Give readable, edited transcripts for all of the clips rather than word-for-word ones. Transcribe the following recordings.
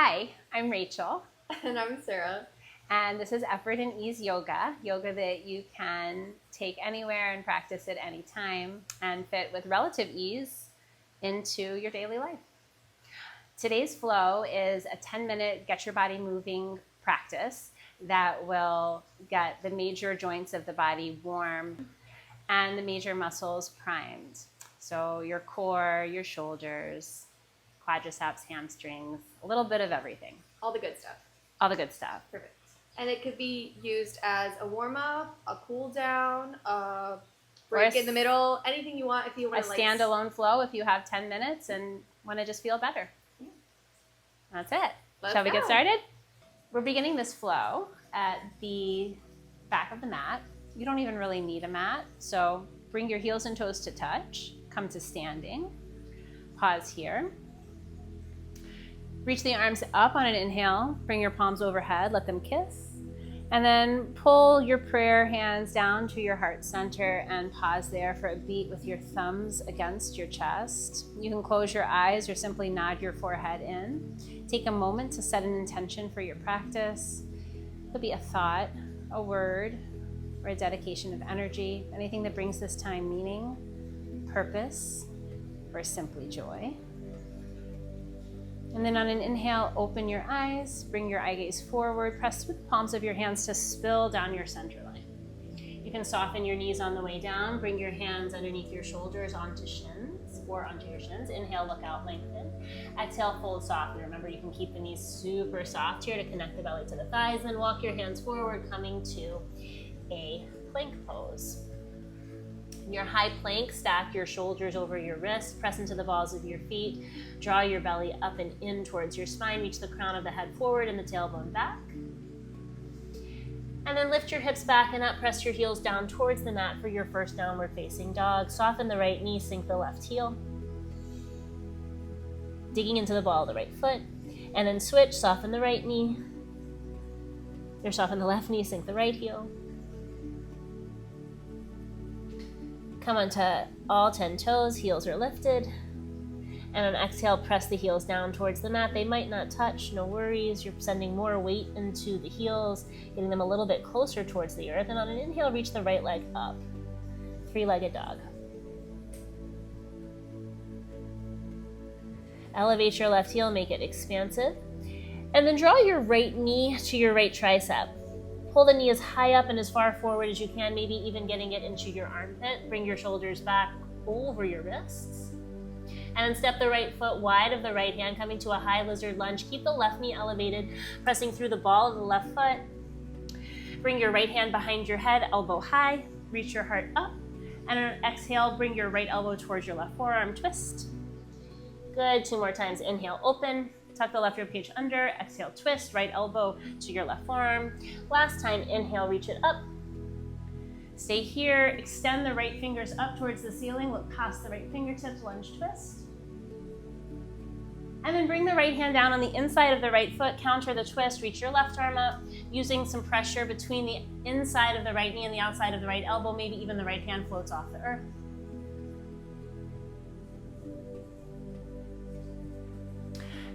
Hi, I'm Rachel, And I'm Sarah. and this is Effort and Ease Yoga, yoga that you can take anywhere and practice at any time and fit with relative ease into your daily life. Today's flow is a 10-minute get your body moving practice that will get the major joints of the body warm and the major muscles primed. So your core, your shoulders, quadriceps, hamstrings, a little bit of everything. All the good stuff. All the good stuff. Perfect. And it could be used as a warm-up, a cool-down, a break in the middle, anything you want if you want to standalone flow if you have 10 minutes and want to just feel better. Yeah. That's it. Shall we get started? We're beginning this flow at the back of the mat. You don't even really need a mat, so bring your heels and toes to touch. Come to standing. Pause here. Reach the arms up on an inhale. Bring your palms overhead. Let them kiss. And then pull your prayer hands down to your heart center and pause there for a beat with your thumbs against your chest. You can close your eyes or simply nod your forehead in. Take a moment to set an intention for your practice. It could be a thought, a word, or a dedication of energy. Anything that brings this time meaning, purpose, or simply joy. And then on an inhale, open your eyes, bring your eye gaze forward, press with the palms of your hands to spill down your center line. You can soften your knees on the way down, bring your hands underneath your shoulders onto shins or onto your shins. Inhale, look out, lengthen. Exhale, fold softly. Remember, you can keep the knees super soft here to connect the belly to the thighs, and walk your hands forward, coming to a plank pose. In your high plank, stack your shoulders over your wrists, press into the balls of your feet, draw your belly up and in towards your spine, reach the crown of the head forward and the tailbone back. And then lift your hips back and up, press your heels down towards the mat for your first downward facing dog. Soften the right knee, sink the left heel. Digging into the ball of the right foot. And then switch, soften the right knee. Or soften the left knee, sink the right heel. Come onto all 10 toes, heels are lifted. And on exhale, press the heels down towards the mat. They might not touch, no worries. You're sending more weight into the heels, getting them a little bit closer towards the earth. And on an inhale, reach the right leg up. Three-legged dog. Elevate your left heel, make it expansive. And then draw your right knee to your right tricep. Pull the knee as high up and as far forward as you can, maybe even getting it into your armpit. Bring your shoulders back over your wrists. And then step the right foot wide of the right hand, coming to a high lizard lunge. Keep the left knee elevated, pressing through the ball of the left foot. Bring your right hand behind your head, elbow high. Reach your heart up. And on exhale, bring your right elbow towards your left forearm, twist. Good, 2 more times. Inhale, open. Tuck the left rib cage under, exhale, twist, right elbow to your left forearm. Last time, inhale, reach it up. Stay here, extend the right fingers up towards the ceiling, look past the right fingertips, lunge twist. And then bring the right hand down on the inside of the right foot, counter the twist, reach your left arm up, using some pressure between the inside of the right knee and the outside of the right elbow, maybe even the right hand floats off the earth.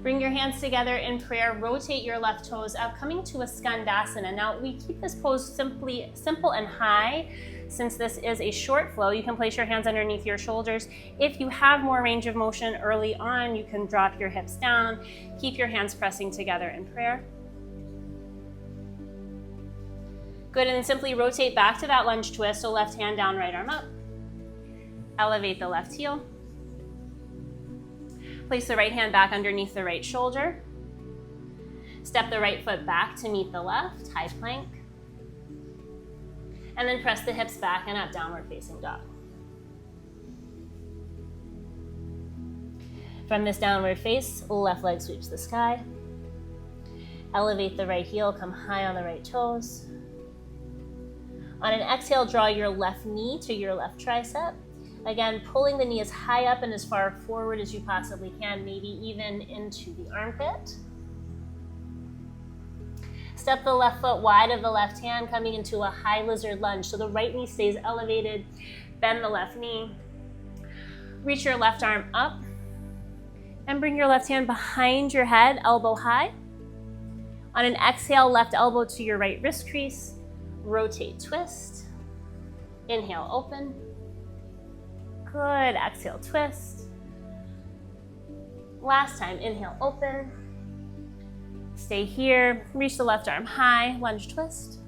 Bring your hands together in prayer, rotate your left toes out, coming to a Skandasana. Now we keep this pose simple and high. Since this is a short flow, you can place your hands underneath your shoulders. If you have more range of motion early on, you can drop your hips down. Keep your hands pressing together in prayer. Good, and then simply rotate back to that lunge twist. So left hand down, right arm up. Elevate the left heel. Place the right hand back underneath the right shoulder. Step the right foot back to meet the left, high plank. And then press the hips back and up, downward facing dog. From this downward face, left leg sweeps the sky. Elevate the right heel, come high on the right toes. On an exhale, draw your left knee to your left tricep. Again, pulling the knee as high up and as far forward as you possibly can, maybe even into the armpit. Step the left foot wide of the left hand, coming into a high lizard lunge. So the right knee stays elevated. Bend the left knee. Reach your left arm up And bring your left hand behind your head, elbow high. On an exhale, left elbow to your right wrist crease. Rotate, twist. Inhale, open. Good. Exhale, twist. Last time, inhale, open. Stay here. Reach the left arm high, lunge, twist.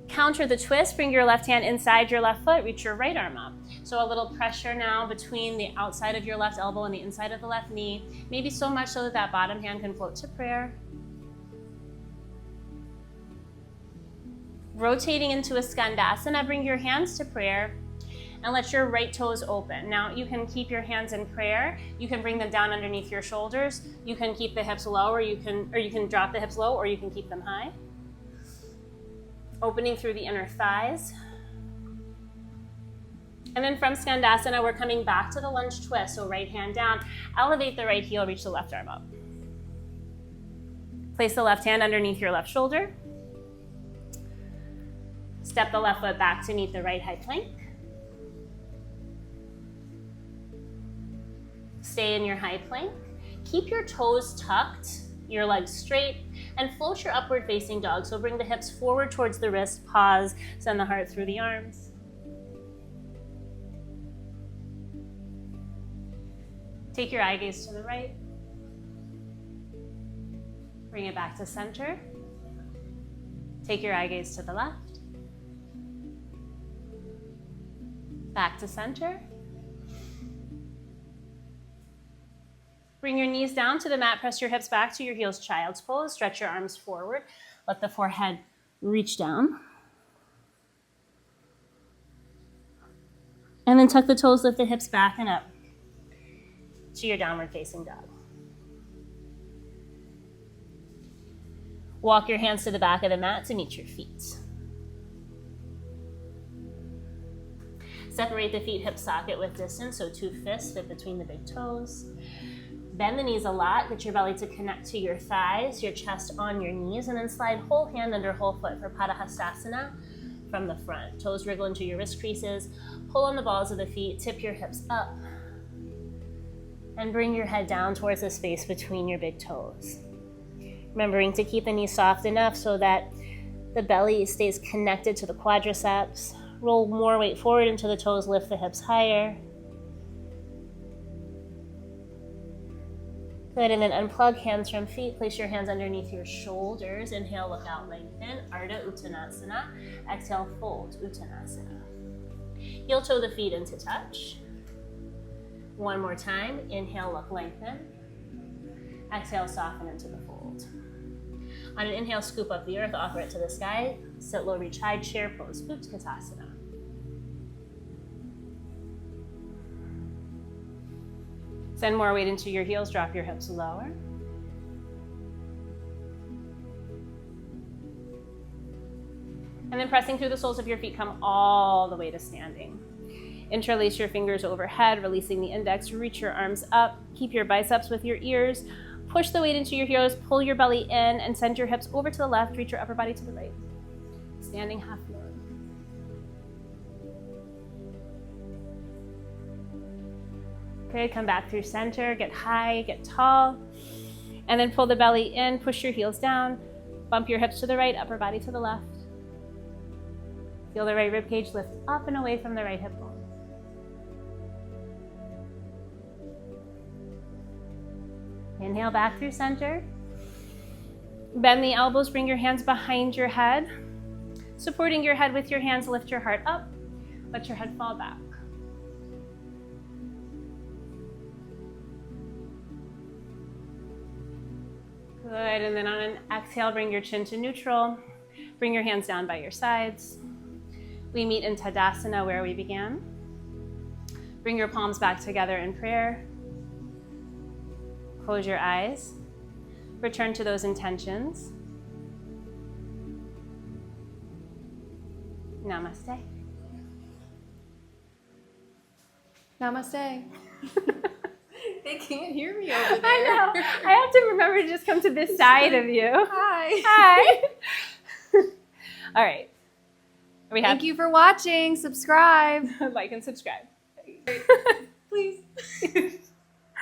Counter the twist, bring your left hand inside your left foot, reach your right arm up. So a little pressure now between the outside of your left elbow and the inside of the left knee, maybe so much so that that bottom hand can float to prayer. Rotating into a Skandasana, bring your hands to prayer and let your right toes open. Now you can keep your hands in prayer, you can bring them down underneath your shoulders, you can keep the hips low or you can drop the hips low or you can keep them high. Opening through the inner thighs. And then from Skandasana, we're coming back to the lunge twist. So right hand down, elevate the right heel, reach the left arm up. Place the left hand underneath your left shoulder. Step the left foot back to meet the right high plank. Stay in your high plank. Keep your toes tucked, your legs straight, and float your upward facing dog. So bring the hips forward towards the wrist, pause, send the heart through the arms. Take your eye gaze to the right. Bring it back to center. Take your eye gaze to the left. Back to center. Bring your knees down to the mat, press your hips back to your heels, child's pose. Stretch your arms forward. Let the forehead reach down. And then tuck the toes, lift the hips back and up to your downward facing dog. Walk your hands to the back of the mat to meet your feet. Separate the feet hip socket width distance, so 2 fists fit between the big toes. Bend the knees a lot, get your belly to connect to your thighs, your chest on your knees, and then slide whole hand under whole foot for Padahastasana from the front. Toes wriggle into your wrist creases, pull on the balls of the feet, tip your hips up, and bring your head down towards the space between your big toes. Remembering to keep the knees soft enough so that the belly stays connected to the quadriceps. Roll more weight forward into the toes, lift the hips higher. Good, and then unplug hands from feet. Place your hands underneath your shoulders. Inhale, look out, lengthen. Ardha Uttanasana. Exhale, fold, Uttanasana. Heel toe the feet into touch. One more time. Inhale, look, lengthen. Exhale, soften into the fold. On an inhale, scoop up the earth, offer it to the sky. Sit low, reach high, chair pose, Utkatasana. Send more weight into your heels, drop your hips lower. And then pressing through the soles of your feet, come all the way to standing. Interlace your fingers overhead, releasing the index, reach your arms up, keep your biceps with your ears, push the weight into your heels, pull your belly in, and send your hips over to the left, reach your upper body to the right. Standing half moon. Good, come back through center, get high, get tall, and then pull the belly in, push your heels down, bump your hips to the right, upper body to the left. Feel the right rib cage lift up and away from the right hip bone. Inhale back through center. Bend the elbows, bring your hands behind your head. Supporting your head with your hands, lift your heart up, let your head fall back. Good, and then on an exhale, bring your chin to neutral. Bring your hands down by your sides. We meet in Tadasana where we began. Bring your palms back together in prayer. Close your eyes. Return to those intentions. Namaste. Namaste. They can't hear me over there. I know. I have to remember to just come to this side of you. Hi. Hi. All right. Thank you for watching. Subscribe. Like and subscribe. Please.